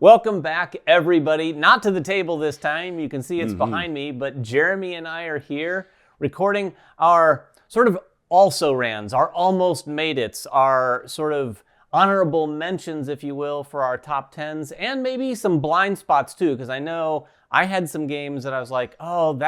Welcome back, everybody. Not to the table this time. You can see it's behind me, but Jeremy and I are here recording our sort of also-rans, our almost made it's, our sort of honorable mentions, if you will, for our top 10s, and maybe some blind spots too, because I know I had some games that I was like, oh,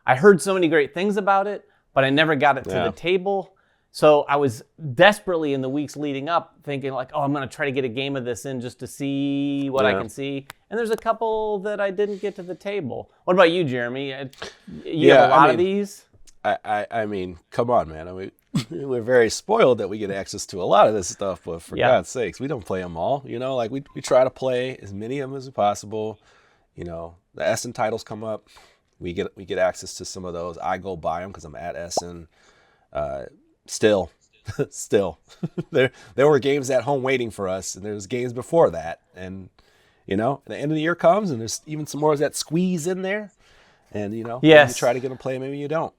I heard so many great things about it, but I never got it to the table. So I was desperately in the weeks leading up thinking like, oh, I'm going to try to get a game of this in just to see what I can see. And there's a couple that I didn't get to the table. What about you, Jeremy? You have a lot of these? I mean, come on, man. I mean, we're very spoiled that we get access to a lot of this stuff, but for God's sakes, we don't play them all. You know, like we try to play as many of them as possible. You know, the Essen titles come up. We get access to some of those. I go buy them because I'm at Essen. Still, there were games at home waiting for us, and there's games before that, and you know, the end of the year comes, and there's even some more of that squeeze in there, and you know, maybe you try to get them play, maybe you don't.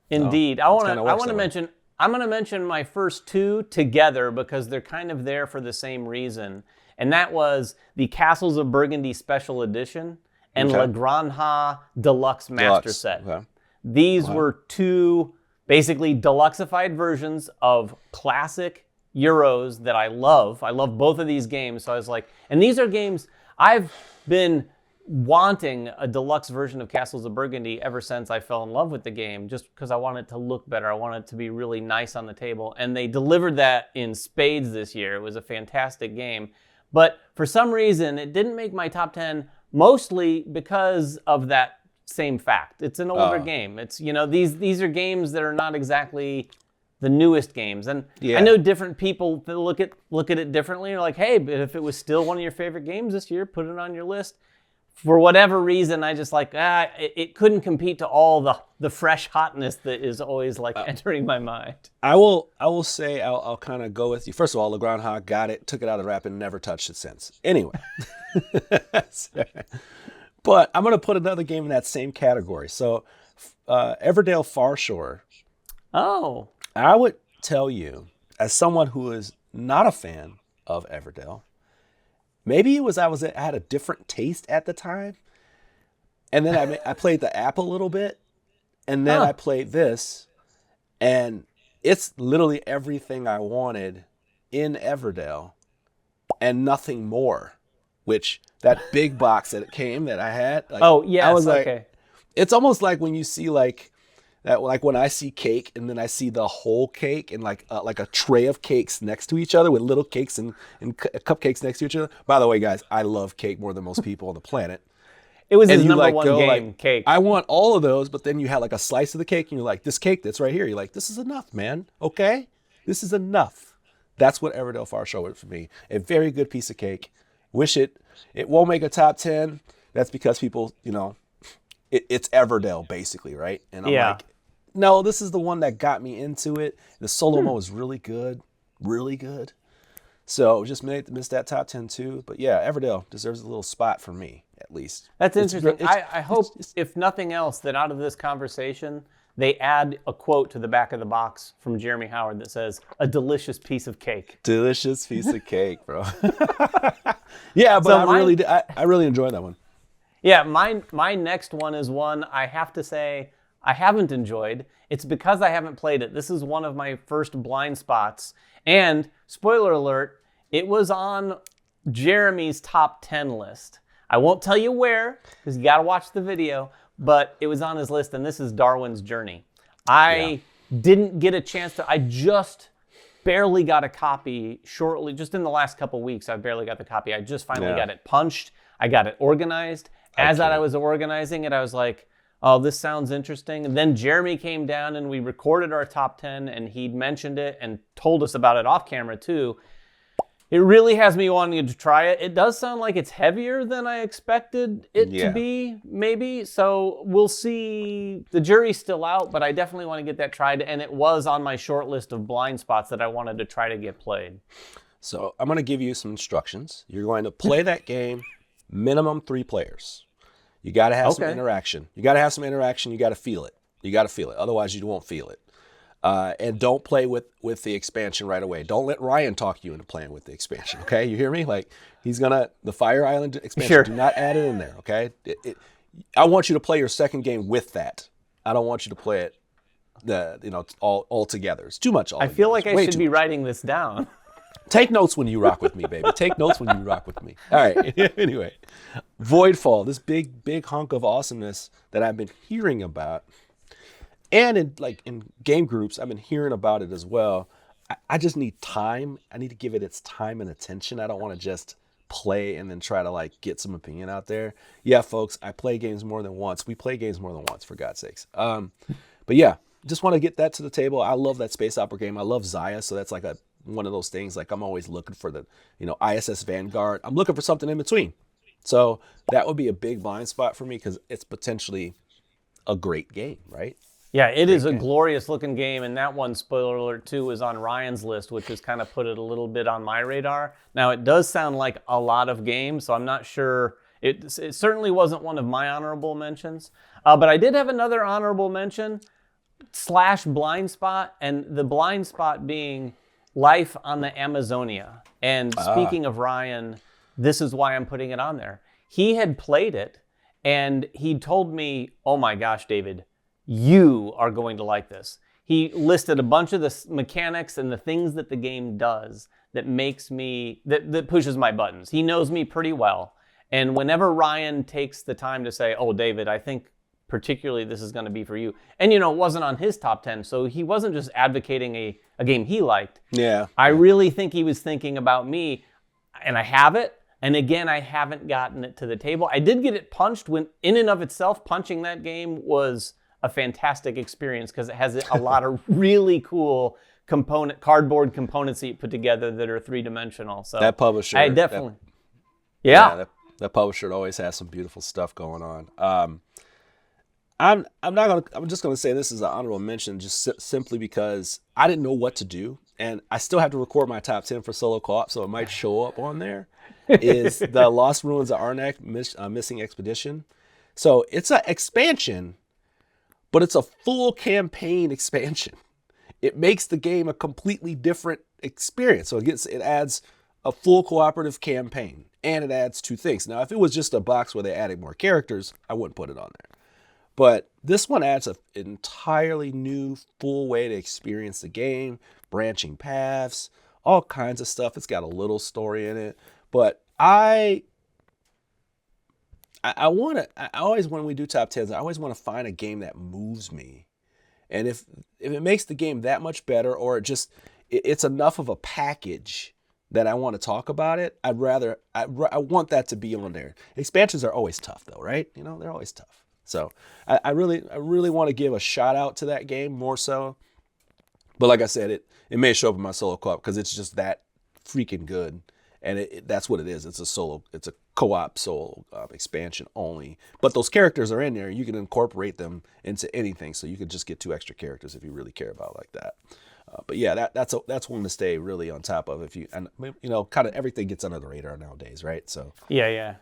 Indeed, so, I'm going to mention my first two together because they're kind of there for the same reason, and that was the Castles of Burgundy Special Edition and Le Granja Deluxe Master Set. Okay. These were two basically deluxeified versions of classic Euros that I love. I love both of these games. So I was like, and these are games I've been wanting a deluxe version of Castles of Burgundy ever since I fell in love with the game, just because I want it to look better. I want it to be really nice on the table. And they delivered that in spades this year. It was a fantastic game. But for some reason, it didn't make my top 10, mostly because of that same fact. It's an older game. It's, you know, these are games that are not exactly the newest games. And I know different people that look at it differently. You're like, hey, but if it was still one of your favorite games this year, put it on your list. For whatever reason, I just like, it couldn't compete to all the fresh hotness that is always like entering my mind. I will say, I'll kind of go with you. First of all, Le Granja got it, took it out of the wrap, and never touched it since. Anyway. But I'm going to put another game in that same category. So, Everdell Farshore. Oh. I would tell you, as someone who is not a fan of Everdell, maybe it was I had a different taste at the time. And then I played the app a little bit. And then I played this. And it's literally everything I wanted in Everdell and nothing more. Which that big box that it came that I had. Like, I was like, it's almost like when you see like that, like when I see cake and then I see the whole cake and like a tray of cakes next to each other with little cakes and cupcakes next to each other. By the way, guys, I love cake more than most people on the planet. It was his number one game, cake. I want all of those, but then you had like a slice of the cake and you're like, this cake that's right here. You're like, this is enough, man. Okay, this is enough. That's what Everdell Farshore was for me. A very good piece of cake. Wish it won't make a top 10. That's because people, you know, it's Everdell basically, right? And I'm like, no, this is the one that got me into it. The solo mode was really good, really good. So just missed that top 10 too. But yeah, Everdell deserves a little spot for me, at least. That's interesting. I hope, if nothing else, that out of this conversation, they add a quote to the back of the box from Jeremy Howard that says, "A delicious piece of cake." Delicious piece of cake, bro. Yeah, but so I really enjoyed that one. Yeah, my next one is one I have to say I haven't enjoyed. It's because I haven't played it. This is one of my first blind spots. And, spoiler alert, it was on Jeremy's top 10 list. I won't tell you where, because you got to watch the video. But it was on his list, and this is Darwin's Journey. I didn't get a chance to. I just barely got a copy shortly, just in the last couple weeks. I barely got the copy. I just finally got it punched. I got it organized. As I was organizing it, I was like, oh, this sounds interesting. And then Jeremy came down, and we recorded our top 10, and he'd mentioned it and told us about it off camera, too. It really has me wanting to try it. It does sound like it's heavier than I expected it to be, maybe. So we'll see. The jury's still out, but I definitely want to get that tried. And it was on my short list of blind spots that I wanted to try to get played. So I'm going to give you some instructions. You're going to play that game, minimum 3 players. You got to have some interaction. You got to have some interaction. You got to feel it. Otherwise, you won't feel it. And don't play with the expansion right away. Don't let Ryan talk you into playing with the expansion. Okay, you hear me? Like the Fire Island expansion. Sure. Do not add it in there. Okay. I want you to play your second game with that. I don't want you to play it, all together. It's too much. I feel like I should be writing this down. Take notes when you rock with me, baby. Take notes when you rock with me. All right. Anyway, Voidfall, this big hunk of awesomeness that I've been hearing about, and in game groups, I've been hearing about it as well. I just need time. I need to give it its time and attention. I don't want to just play and then try to get some opinion out there. Yeah, folks, I play games more than once. We play games more than once, for God's sakes. But yeah, just want to get that to the table. I love that space opera game. I love Zaya, so that's one of those things. I'm always looking for the ISS Vanguard. I'm looking for something in between. So that would be a big blind spot for me because it's potentially a great game, right? Yeah, it is a glorious looking game, and that one, spoiler alert too, is on Ryan's list, which has kind of put it a little bit on my radar. Now, it does sound like a lot of games, so I'm not sure. It certainly wasn't one of my honorable mentions, but I did have another honorable mention / blind spot, and the blind spot being Life on the Amazonia. And speaking of Ryan, this is why I'm putting it on there. He had played it, and he told me, oh my gosh, David, you are going to like this. He listed a bunch of the mechanics and the things that the game does that makes me, that pushes my buttons. He knows me pretty well. And whenever Ryan takes the time to say, oh, David, I think particularly this is going to be for you. And, it wasn't on his top 10, so he wasn't just advocating a game he liked. Yeah. I really think he was thinking about me, and I have it. And again, I haven't gotten it to the table. I did get it punched when, in and of itself, punching that game was a fantastic experience because it has a lot of really cool cardboard components that you put together that are thritimensional. So that publisher, I definitely, that publisher always has some beautiful stuff going on. I'm just gonna say this is an honorable mention just simply because I didn't know what to do, and I still have to record my top 10 for solo co-op, so it might show up on there. Is the Lost Ruins of Arnak Missing Expedition? So it's an expansion, but it's a full campaign expansion. It makes the game a completely different experience. So it adds a full cooperative campaign, and it adds 2 things. Now, if it was just a box where they added more characters, I wouldn't put it on there. But this one adds an entirely new, full way to experience the game, branching paths, all kinds of stuff. It's got a little story in it. But I always, when we do top 10s, I always want to find a game that moves me. And if it makes the game that much better, or it's enough of a package that I want to talk about it, I want that to be on there. Expansions are always tough though, right? They're always tough. So I really want to give a shout out to that game more so. But like I said, it may show up in my solo co-op because it's just that freaking good. And that's what it is. It's a co-op solo expansion only. But those characters are in there. You can incorporate them into anything. So you can just get 2 extra characters if you really care about it like that. But yeah, that's one to stay really on top of kind of everything gets under the radar nowadays, right? So yeah.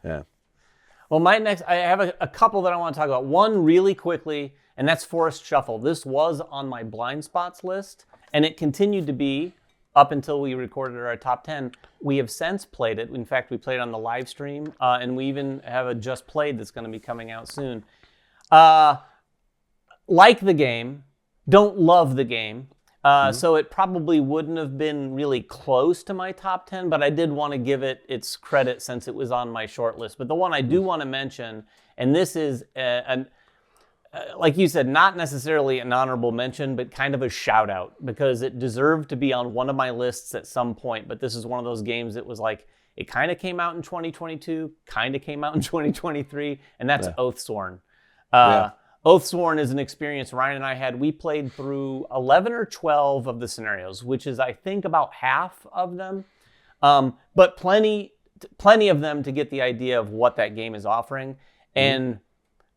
Well, I have a couple that I want to talk about. One really quickly, and that's Forest Shuffle. This was on my blind spots list, and it continued to be up until we recorded our top 10. We have since played it. In fact, we played it on the live stream, and we even have a Just Played that's going to be coming out soon. Like the game, don't love the game. So it probably wouldn't have been really close to my top 10, but I did want to give it its credit since it was on my short list. But the one I do want to mention, and this is, like you said, not necessarily an honorable mention, but kind of a shout out because it deserved to be on one of my lists at some point. But this is one of those games that was like, it kind of came out in 2022, kind of came out in 2023, and that's Oathsworn. Oathsworn is an experience Ryan and I had. We played through 11 or 12 of the scenarios, which is, I think, about half of them. But plenty of them to get the idea of what that game is offering. And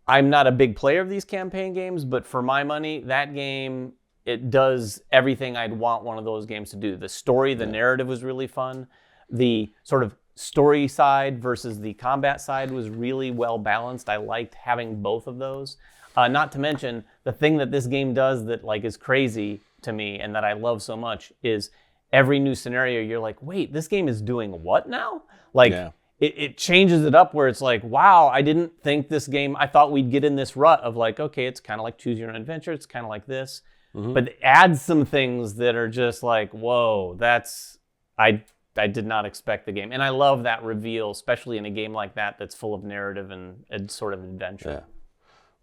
I'm not a big player of these campaign games, but for my money, that game, it does everything I'd want one of those games to do. The story, the narrative was really fun. The sort of story side versus the combat side was really well balanced. I liked having both of those. Not to mention the thing that this game does that is crazy. to me and that I love so much is every new scenario, you're like, wait, this game is doing what now? Like, it changes it up where it's like, wow, I didn't think this game, I thought we'd get in this rut of like, okay, it's kind of like Choose Your Own Adventure. It's kind of like this. But it adds some things that are just like, whoa, I did not expect the game. And I love that reveal, especially in a game like that that's full of narrative and sort of adventure.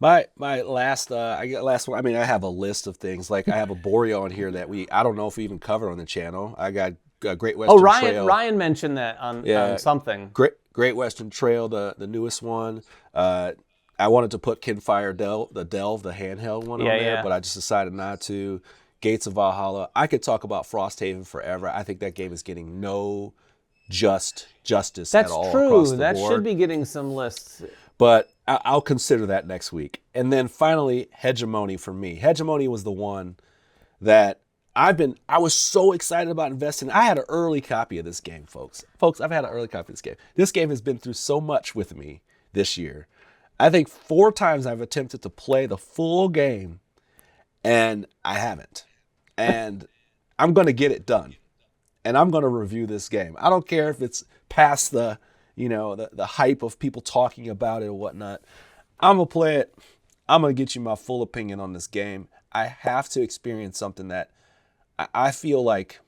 My last last one. I mean, I have a list of things. Like I have a Boreal on here that I don't know if we even covered on the channel. I got Great Western Trail. Ryan mentioned that on something. Great Western Trail, the newest one. I wanted to put Kinfire the handheld one on there, but I just decided not to. Gates of Valhalla. I could talk about Frosthaven forever. I think that game is getting no justice at all. That's true. Across the That board. Should be getting some lists. But I'll consider that next week. And then finally, Hegemony for me. Hegemony was the one that I was so excited about investing. I had an early copy of this game, folks. I've had an early copy of this game. This game has been through so much with me this year. I think 4 times I've attempted to play the full game, and I haven't. And I'm going to get it done. And I'm going to review this game. I don't care if it's past the hype of people talking about it or whatnot. I'm going to play it. I'm going to get you my full opinion on this game. I have to experience something that I feel like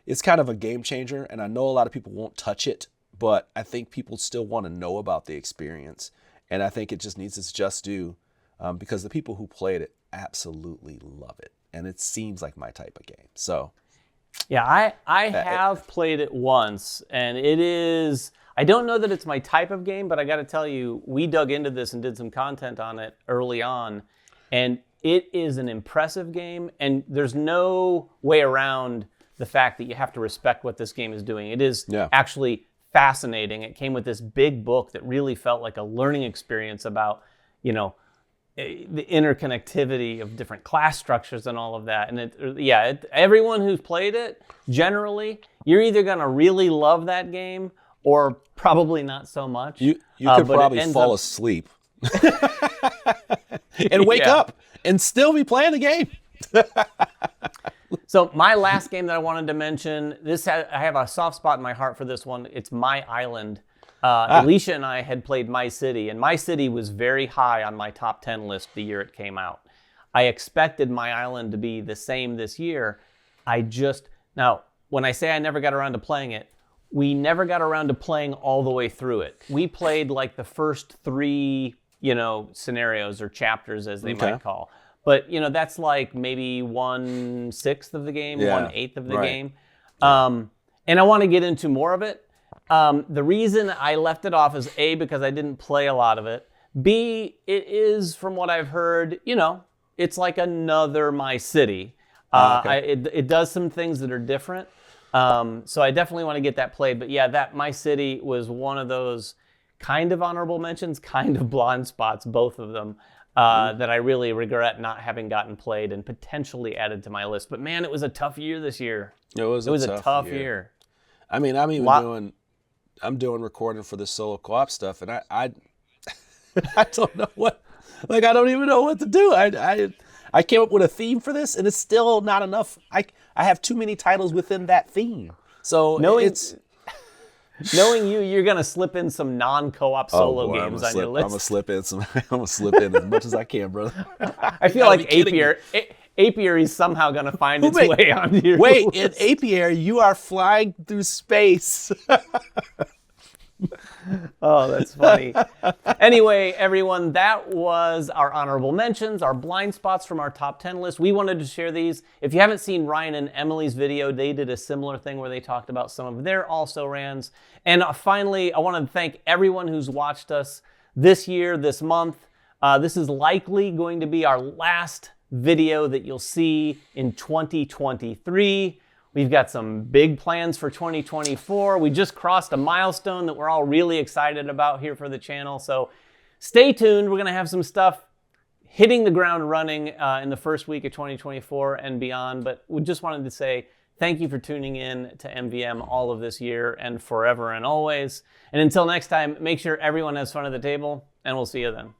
it's kind of a game changer, and I know a lot of people won't touch it, but I think people still want to know about the experience, and I think it just needs its just due because the people who played it absolutely love it, and it seems like my type of game. So, yeah, I have played it once, and it is. I don't know that it's my type of game, but I got to tell you, we dug into this and did some content on it early on, and it is an impressive game, and there's no way around the fact that you have to respect what this game is doing. It is actually fascinating. It came with this big book that really felt like a learning experience about, the interconnectivity of different class structures and all of that. And everyone who's played it, generally, you're either going to really love that game or probably not so much. You could probably fall asleep and wake up and still be playing the game. So my last game that I wanted to mention, I have a soft spot in my heart for this one. It's My Island. Alicia and I had played My City, and My City was very high on my top 10 list the year it came out. I expected My Island to be the same this year. Now, when I say I never got around to playing it, we never got around to playing all the way through it. We played like the first 3, scenarios or chapters, as they might call. But, that's like maybe 1/6 of the game, 1/8 of the game. And I want to get into more of it. The reason I left it off is A, because I didn't play a lot of it. B, it is, from what I've heard, it's like another My City. It does some things that are different. So I definitely want to get that played. But yeah, that My City was one of those kind of honorable mentions, kind of blind spots, both of them, that I really regret not having gotten played and potentially added to my list. But man, it was a tough year this year. It was a tough year. I mean, I'm doing recording for the solo co-op stuff, and I don't know what, I don't even know what to do. I came up with a theme for this, and it's still not enough. I have too many titles within that theme. So knowing you're gonna slip in some non-co-op solo games on your list. I'm gonna slip in as much as I can, brother. I feel like Apiary is somehow gonna find its way onto your list. In Apiary, you are flying through space. Oh, that's funny. Anyway, everyone, that was our honorable mentions, our blind spots from our top 10 list. We wanted to share these. If you haven't seen Ryan and Emily's video, they did a similar thing where they talked about some of their also-rans. And finally, I want to thank everyone who's watched us this year, this month. This is likely going to be our last video that you'll see in 2023. We've got some big plans for 2024. We just crossed a milestone that we're all really excited about here for the channel. So stay tuned. We're going to have some stuff hitting the ground running in the first week of 2024 and beyond. But we just wanted to say thank you for tuning in to MVM all of this year and forever and always. And until next time, make sure everyone has fun at the table, and we'll see you then.